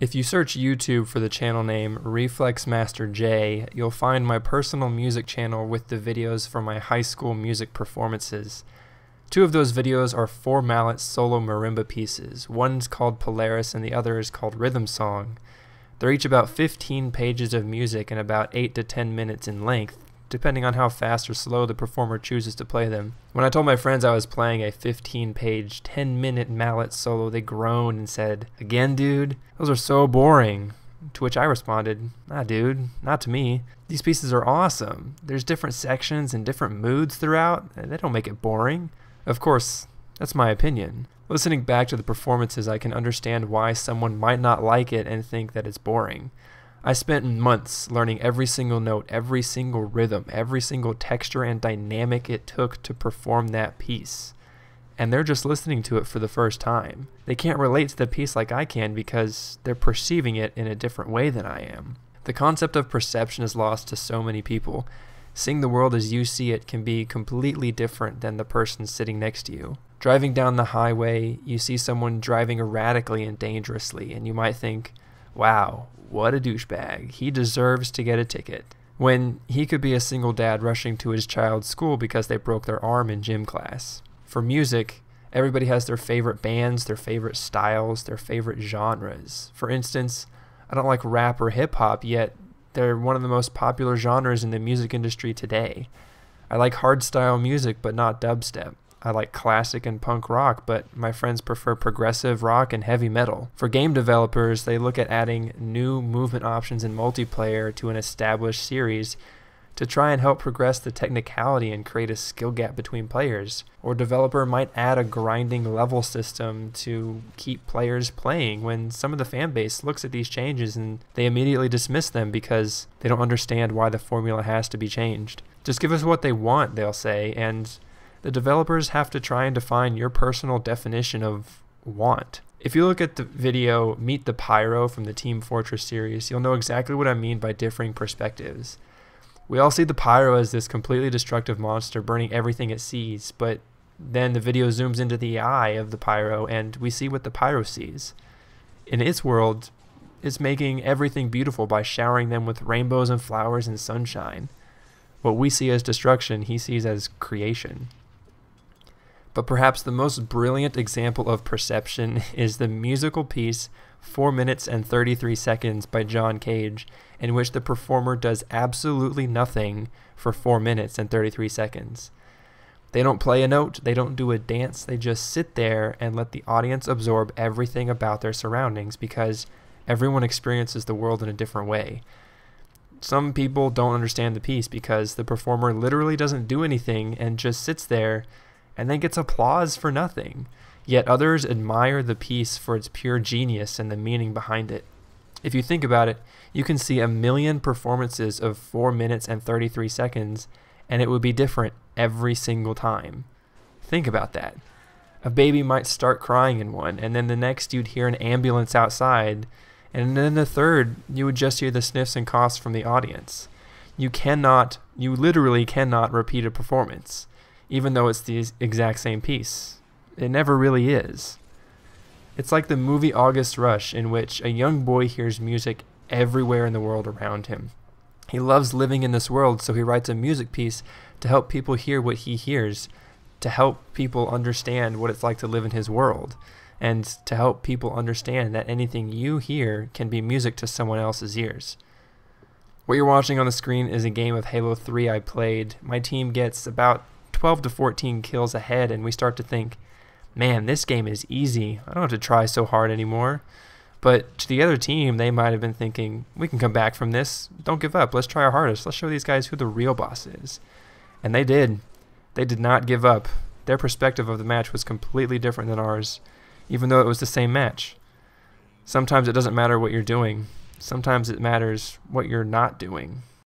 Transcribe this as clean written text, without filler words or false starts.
If you search YouTube for the channel name Reflex Master J, you'll find my personal music channel with the videos for my high school music performances. Two of those videos are 4 mallet solo marimba pieces. One's called Polaris and the other is called Rhythm Song. They're each about 15 pages of music and about 8 to 10 minutes in length, depending on how fast or slow the performer chooses to play them. When I told my friends I was playing a 15-page, 10-minute mallet solo, they groaned and said, "Again, dude? Those are so boring." To which I responded, "Nah, dude, not to me. These pieces are awesome. There's different sections and different moods throughout, and they don't make it boring." Of course, that's my opinion. Listening back to the performances, I can understand why someone might not like it and think that it's boring. I spent months learning every single note, every single rhythm, every single texture and dynamic it took to perform that piece. And they're just listening to it for the first time. They can't relate to the piece like I can because they're perceiving it in a different way than I am. The concept of perception is lost to so many people. Seeing the world as you see it can be completely different than the person sitting next to you. Driving down the highway, you see someone driving erratically and dangerously, and you might think, "Wow, what a douchebag. He deserves to get a ticket." When he could be a single dad rushing to his child's school because they broke their arm in gym class. For music, everybody has their favorite bands, their favorite styles, their favorite genres. For instance, I don't like rap or hip-hop, yet they're one of the most popular genres in the music industry today. I like hardstyle music, but not dubstep. I like classic and punk rock, but my friends prefer progressive rock and heavy metal. For game developers, they look at adding new movement options in multiplayer to an established series to try and help progress the technicality and create a skill gap between players. Or a developer might add a grinding level system to keep players playing when some of the fan base looks at these changes and they immediately dismiss them because they don't understand why the formula has to be changed. Just give us what they want, they'll say, and the developers have to try and define your personal definition of want. If you look at the video Meet the Pyro from the Team Fortress series, you'll know exactly what I mean by differing perspectives. We all see the Pyro as this completely destructive monster burning everything it sees, but then the video zooms into the eye of the Pyro and we see what the Pyro sees. In its world, it's making everything beautiful by showering them with rainbows and flowers and sunshine. What we see as destruction, he sees as creation. But perhaps the most brilliant example of perception is the musical piece 4 minutes and 33 seconds by John Cage, in which the performer does absolutely nothing for 4 minutes and 33 seconds. They don't play a note, they don't do a dance, they just sit there and let the audience absorb everything about their surroundings because everyone experiences the world in a different way. Some people don't understand the piece because the performer literally doesn't do anything and just sits there and then gets applause for nothing. Yet others admire the piece for its pure genius and the meaning behind it. If you think about it, you can see a million performances of 4 minutes and 33 seconds, and it would be different every single time. Think about that. A baby might start crying in one, and then the next you'd hear an ambulance outside, and then the third you would just hear the sniffs and coughs from the audience. You literally cannot repeat a performance, even though it's the exact same piece. It never really is. It's like the movie August Rush, in which a young boy hears music everywhere in the world around him. He loves living in this world, so he writes a music piece to help people hear what he hears, to help people understand what it's like to live in his world, and to help people understand that anything you hear can be music to someone else's ears. What you're watching on the screen is a game of Halo 3 I played. My team gets about 12 to 14 kills ahead, and we start to think, man, this game is easy. I don't have to try so hard anymore. But to the other team, they might have been thinking, we can come back from this. Don't give up. Let's try our hardest. Let's show these guys who the real boss is. And they did. They did not give up. Their perspective of the match was completely different than ours, even though it was the same match. Sometimes it doesn't matter what you're doing. Sometimes it matters what you're not doing.